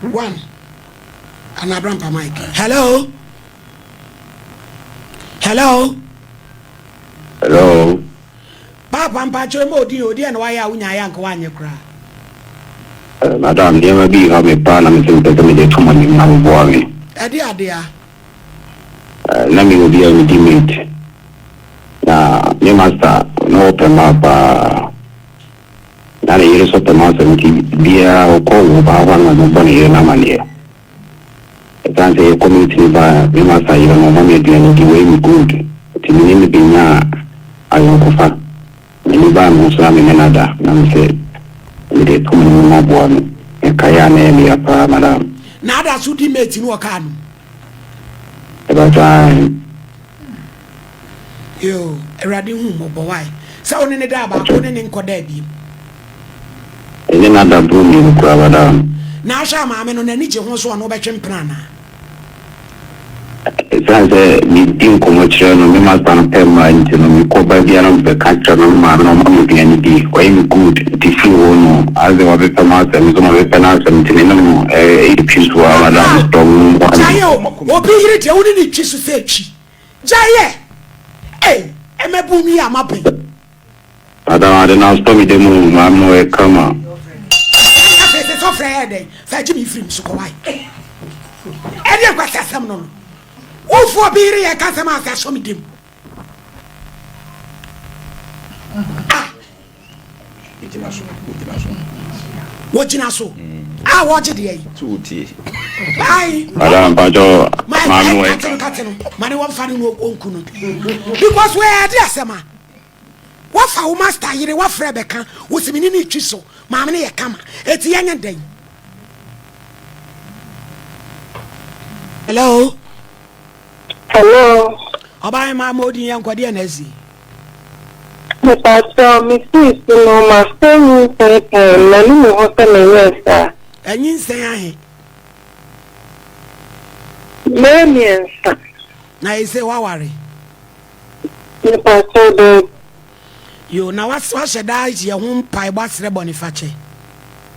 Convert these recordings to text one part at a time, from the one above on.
One. And I bring mic. Hello. Hello. Hello. Papa mpacho mo odi and why are unya yank one you cry? Madam, there may be a parliament that me the common in my boy. Dear. Let me be a meet. Me master, no open up. Now, the years of the master be a call about one of the bunny in a money. I can't say a community by me master, you know, money doing the way we good. To me, be now, I don't go. Many by Muslim in another, and said, "We come in my boy, and Kayane, madam." Now that's who the mate in Wakano. About time. Yo, a ready home, boy. So, in the daba, couldn't in Kodebi. And another boom in Madam. Now, Shama, I'm on a niche horse one over Chimprana. It's as a meeting commotion, we must pay mind, we go by the end of the country, no money, and be quite good to see one as they were the master and some of the penance and Tinino, a piece for Madame Stone. Jayo, or be it only the chisu fetch. Jaye, eh, and my boomy am up. Madame, I don't know, stop me the moon, I'm no come on. It's off Friday, fetch me from Sukawai. And you got some. Who for being a customer as some dim? Watching us so. I watch it. 2 tea. Aye, Madame Pajo, my money won't find no uncle. Because where dear Sama? What for master? You what Rebecca was a mini chisel, Mammy a come. It's young and day. Hello. Hello. Oba ma modi yan kwade na zi. Pastor, Mrs. No master ni na ni mo hosta na yesa. Anyin sen ahe. Memiensa. Na ise waware. Ni pastor do. Yo na waswa sheda ye ho mpai gbasre bonifache.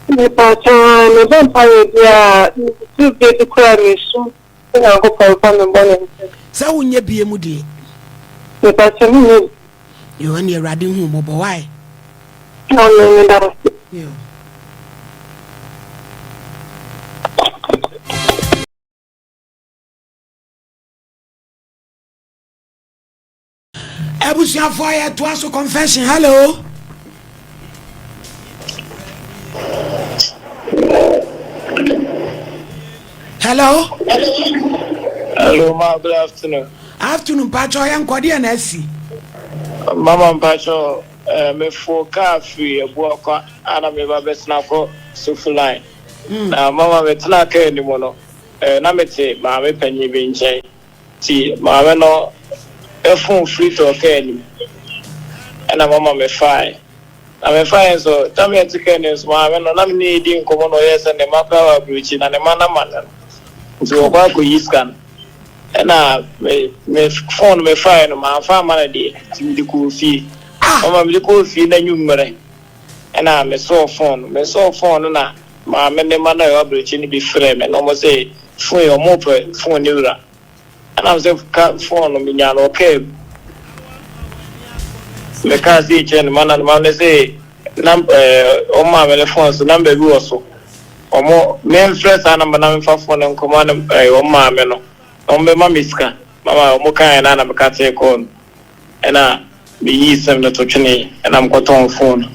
Ni pastor ni ben paye dia tu be to kura mi su. Na go pa me bonifache. Sa wunye bie mu die. Ni pastor ni Yo ani erade hu mo bo why? No no no. Yo. Ebusia fire to aso confession. Hello. Hello. Hello, ma. Good afternoon. Afternoon, Pacho. Yan kwadi na si. Mama Pacho, me for coffee, a book, and me ba besna ko sufline. Na mama me tna ke ni mono. Na me te ma me panyi bi nchen. Ti ma me no e phone free to ke ni. Na mama me fine. Na me fine so tell me to ke ni so ma me no na me need nkomo no yes and the mapa wa bruchi na ne mana mana. So kwa ko yiskan. Na me phone me fine ma fa mana de ti ko fi. Mama me ko fi na nyumre. Na me so phone na ma me ne mana wa bruchi ni bi frame no mo say phone yo mo pe phone ni ura. Na me say phone me nya no okay. Me ka si chen mana ma say o ma me phone so number bi wo so. Omo me fresh number na me fa phone nkomo na o ma me no. Ombe mamiska mama omuka na me kate ko na me yisem na to twene na mkoton phone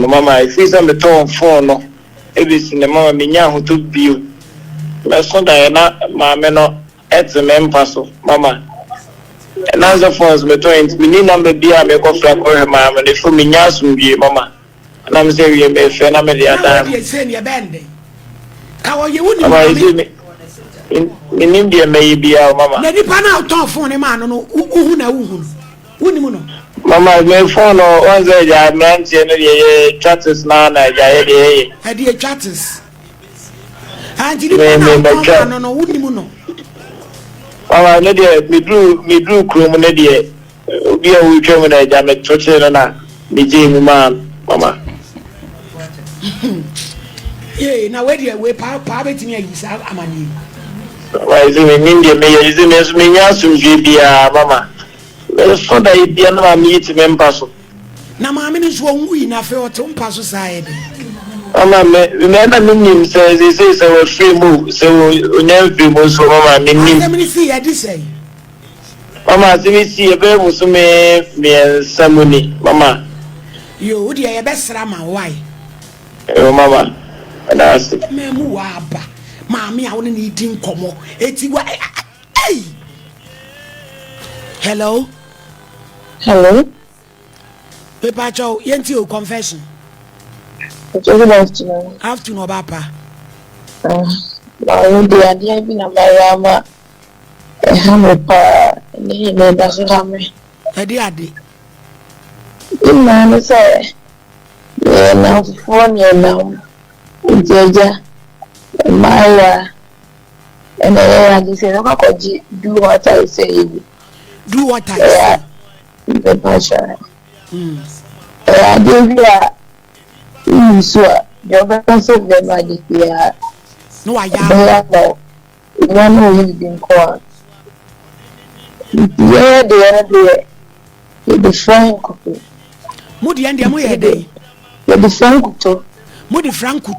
mama ifisa me ton phone no ebisi ne mama me nya hoto bio me so da na ma me no et me mpaso mama na za phones me to me ni number bia me ko fra ko ma me fo me nya sum bie mama na me se wie me fe na me dia da ye se ne bende ka wo ye wuni mama in India may be our mama. Na nipa na auto phone man no uhu na uhu. Wuni mu no. Mama me phone on the ja man tie no ye chatters na na ja ye. Ha die chatters. Anti nipa na auto no wuni mu no. Mama ne die me drew chrome ne die. Obi a wu twem na ja me toche no na me ji mu man mama. Yeah, now where the way power betting is amani. Why is it in India? May is in me, Mama. So that it be another meet members. Na maame ni so onwu na fe oto mpa so side. Mama remember me says he says our free move so onye free move so mama me nim. Let me see you say. Mama see see e be wo so me samuni mama. Yo wo dia ye be sra ma why? Mama. That's Me mu wa ba. Maame a wo ni di nkomo. Eti wa hey. Hello. Hello. Paper Joe, yenti o confession. Good afternoon. Afternoon papa. Now the idea be na Mariama. Pa ni me da so ha me. Ade. Imana say. Na phone ya na. Jeja. Maya. And I say no ka do what I say. Do what I say. The passion. Adivia so the person of the magic no I am one who is in court. Yeah, the Franco. Mudi and the day. The Franco. Mudi Franco.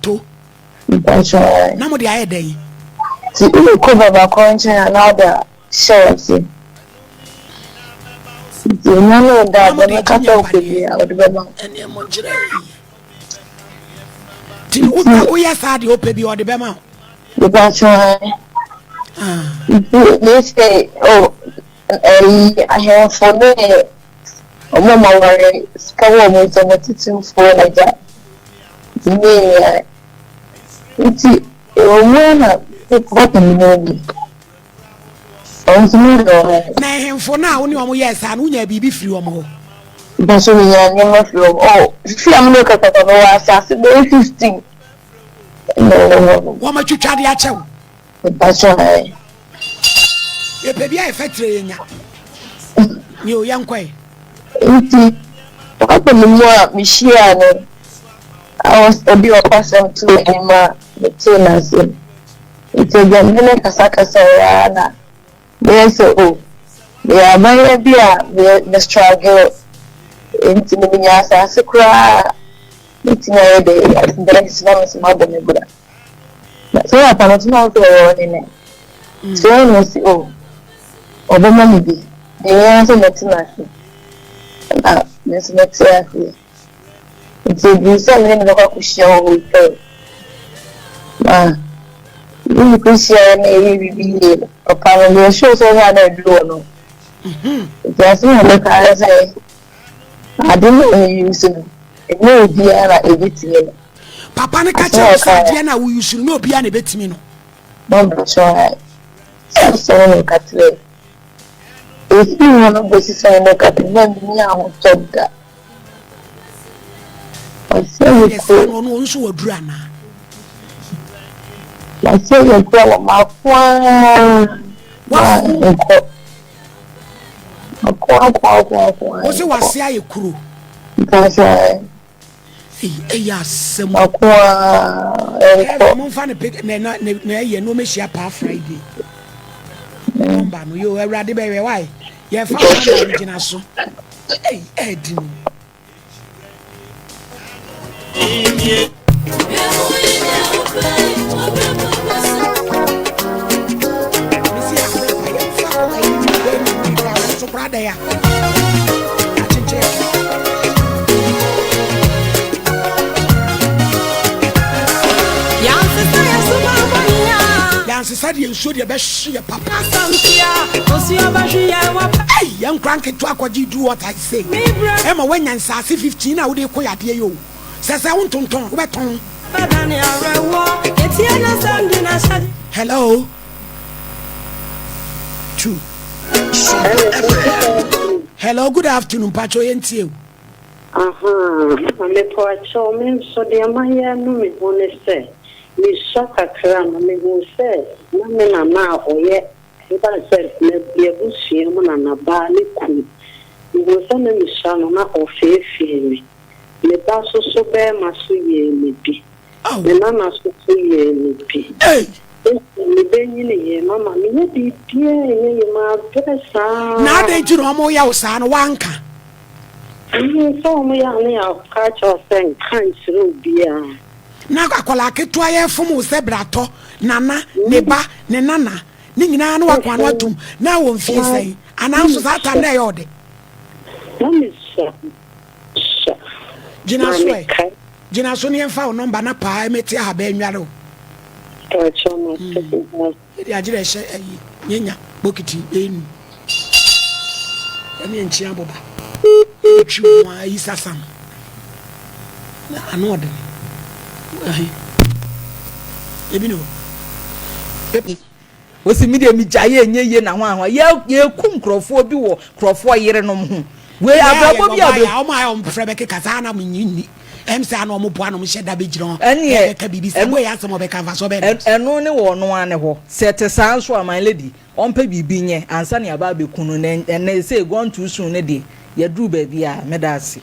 Now, Mudi I day. See, you cover my conscience and other shows. You know that when I cut off with you, I would remember. And your monjere. Who yes, I do baby or the Bema? The Bachelor. They say, oh, I have for me. Oh, Mamma, worry, scour me to the teaching for like that. It's what in na him for now only one yes and unya bibi free omo because we are from oh see I'm look at the 15 no what much you try the achew that's why e baby I factory nya you young kwai enti what the more me share no I was a bit of person to anima the tenants it's a gamble kasaka na. Yes, oh, they are my beer, the struggle into the Minas as a cry. It's my day, there is no mother. So I cannot know to in it. So I must oh, Obama be the answer nothing. This next year. It's a decent in the Hokusho with her. You could share maybe apparently shows all had a door. Just look at say, I don't know you soon. It may be a bit. Papa na catch us, Diana, we should know beyond a bit. No, sure. So, Catholic. If you want to go to the Catholic, me, I will talk that. I say, yes, I don't know who would run. I say you go my phone. What's it was say you crew? That's right. Yes, I'm funny pick no me share pa Friday. No, you are ready, baby. Why? Yeah, found original so. Hey, Eddie. There. Yancy said you should your best share, Papa. Hey, young cranky to aquaji do what I say. Emma, when you say 15, I would acquire you. Says I want to turn. Hello. True. Hello, good afternoon, Pacho Yentiu. Me Pacho, me so the Amaya no me won't say. Me shock a cram, me won't say. No man now or yet. If I said, me be a bushy woman and a barley cool. You will send me shall not or fair me. Me basso so bear my sweet me be. me mama so ye ni bi me benyi ye mama me ye bi ye ma pesa na de ji no mo ya usa no wanka so mo ya ne ya ka cho sen kan suru bia na akola ketua ye fom se brato nana ne ba ne nana ni nyina na wakwa no atum na wo mfie sen ananso satan na yode mami Jina so ne mfa wo number na pa emeti ha ba enware o ya jira hye ayi nyenya bokiti enu ya ne nchi aboba echu wa isasam na anode ahi ebino wosi media mi jaye enye na ho ahwa ye kum krofo bi wo krofo yere nom ho we abrabo bi abe o ma o mfrebe ke kasa na munyi emsa na o mo boa no mhye da be giro ene ka bibi se boy ansem obeka va so be eno ne wo no ane ho set sanso am lady ompa bibi nye ansa ne aba be kunu ne ene say gone too soon ne de ye dru ba bia medase